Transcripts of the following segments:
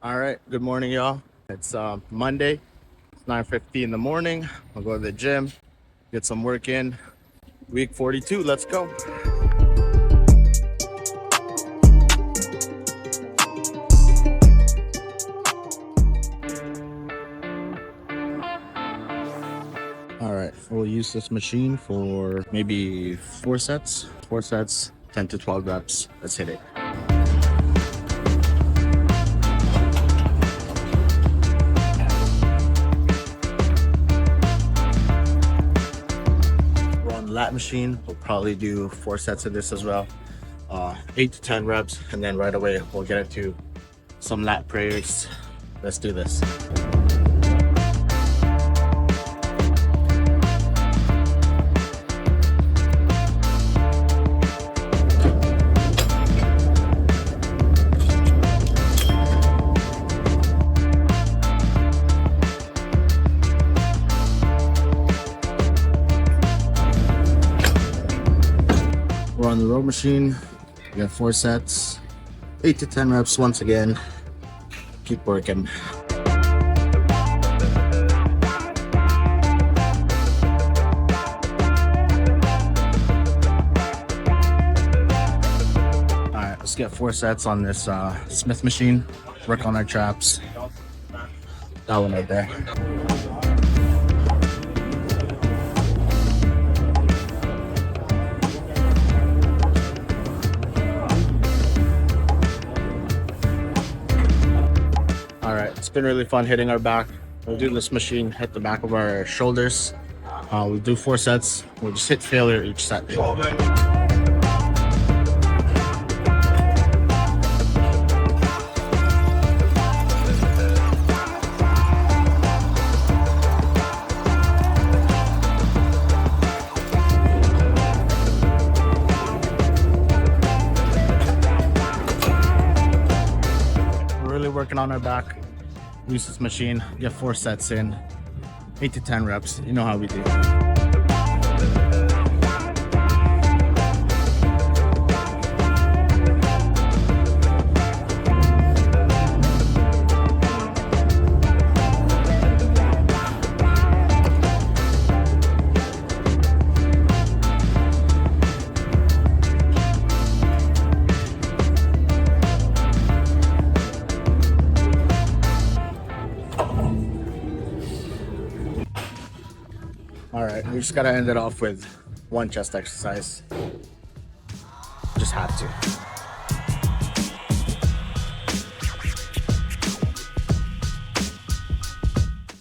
All right, good morning, y'all. It's Monday. It's 9:50 in the morning. I'll go to the gym, get some work in. Week 42. Let's go. All right, we'll use this machine for maybe 4 sets. 4 sets, 10 to 12 reps. Let's hit it. We're on the lat machine. We'll probably do 4 sets of this as well. 8 to 10 reps, and then right away we'll get into some lat prayers. Let's do this. We're on the row machine. We got 4 sets, 8 to 10 reps once again. Keep working. Alright, let's get 4 sets on this Smith machine. Work on our traps. That one right there. Alright, it's been really fun hitting our back. We'll do this machine, hit the back of our shoulders. We'll do 4 sets. We'll just hit failure each set. Really working on our back. Use this machine, get 4 sets in, 8 to 10 reps. You know how we do. All right, we just gotta end it off with one chest exercise. Just have to.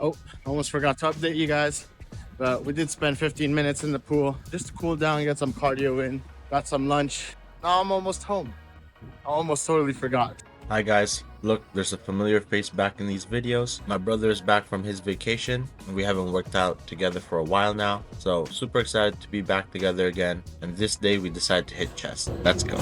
Oh, almost forgot to update you guys, but we did spend 15 minutes in the pool just to cool down, get some cardio in, got some lunch. Now I'm almost home. I almost totally forgot. Hi guys, look, there's a familiar face back in these videos. My brother is back from his vacation and we haven't worked out together for a while now, so super excited to be back together again, and this day we decided to hit chest. Let's go.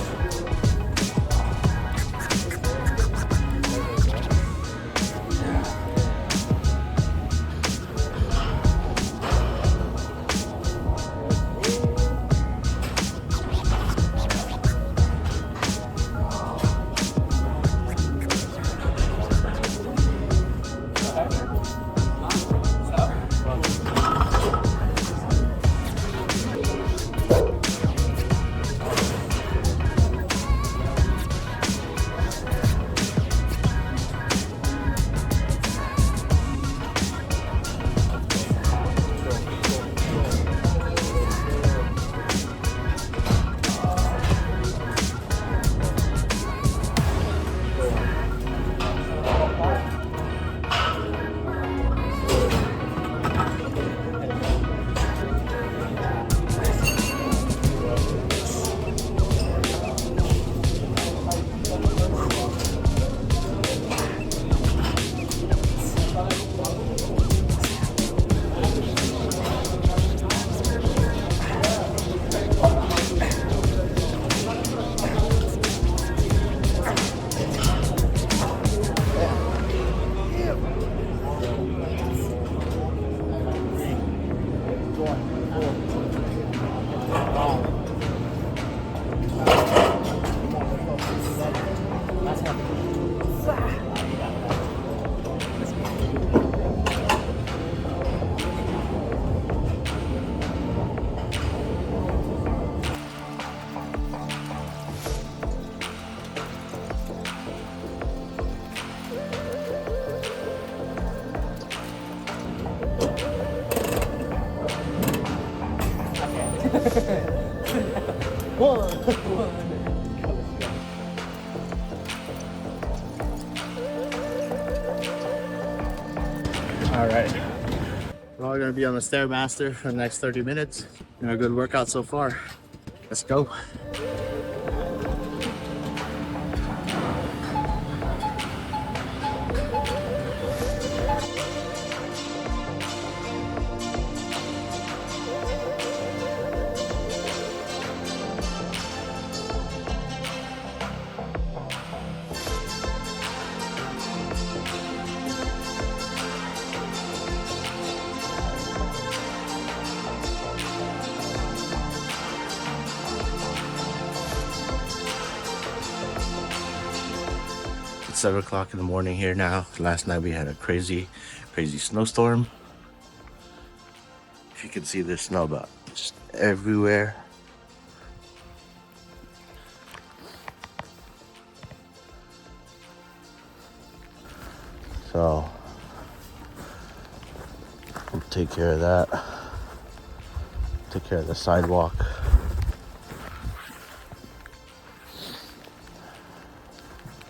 All right. We're all gonna be on the Stairmaster for the next 30 minutes. A good workout so far. Let's go. It's 7 o'clock in the morning here now. Last night we had a crazy snowstorm. If you can see there's snow about just everywhere. So we'll take care of that. Take care of the sidewalk.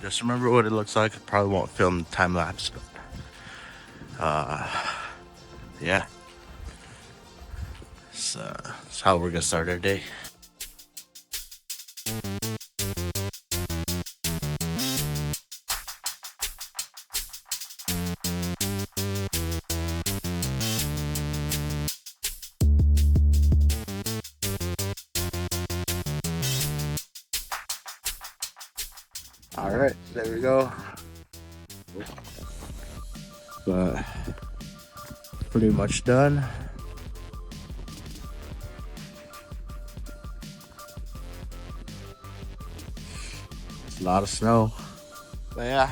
Just remember what it looks like. I probably won't film time lapse, but yeah. It's how we're gonna start our day. All right, there we go. But pretty much done. It's a lot of snow. But yeah,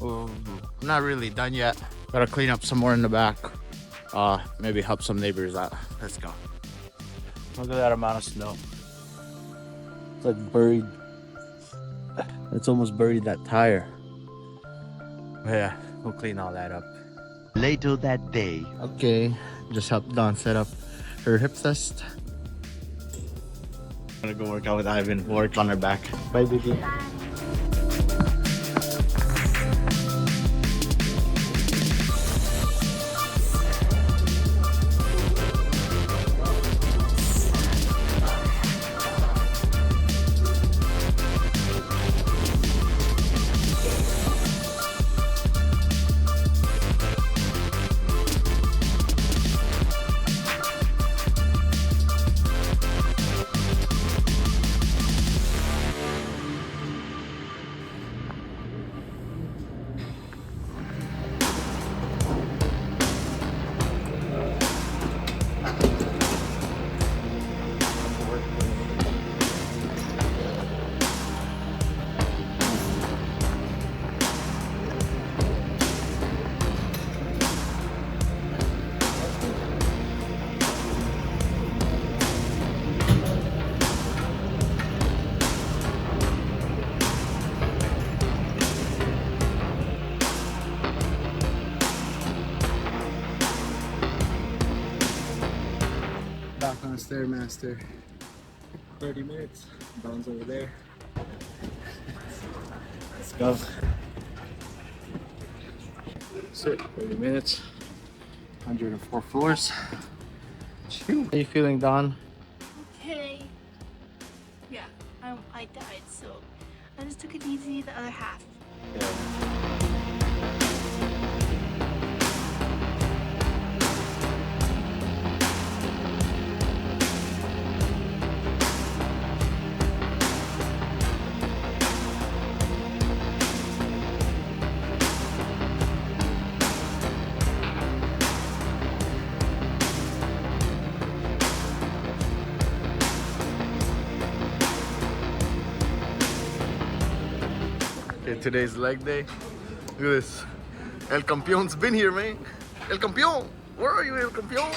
I'm not really done yet. Gotta clean up some more in the back. Maybe help some neighbors out. Let's go. Look at that amount of snow. It's like buried. It's almost buried that tire. But yeah, we'll clean all that up. Later that day. Okay, just helped Dawn set up her hip test. I'm gonna go work out with Ivan, work on her back. Bye, baby. Back on the Stairmaster. 30 minutes. Dawn's over there. Let's go. That's it. 30 minutes. 104 floors. How are you feeling, Dawn? Okay. Yeah, I died, so I just took it easy the other half. Okay, today's leg day. Look at this. El Campeon's been here, man. El Campeon! Where are you, El Campeon?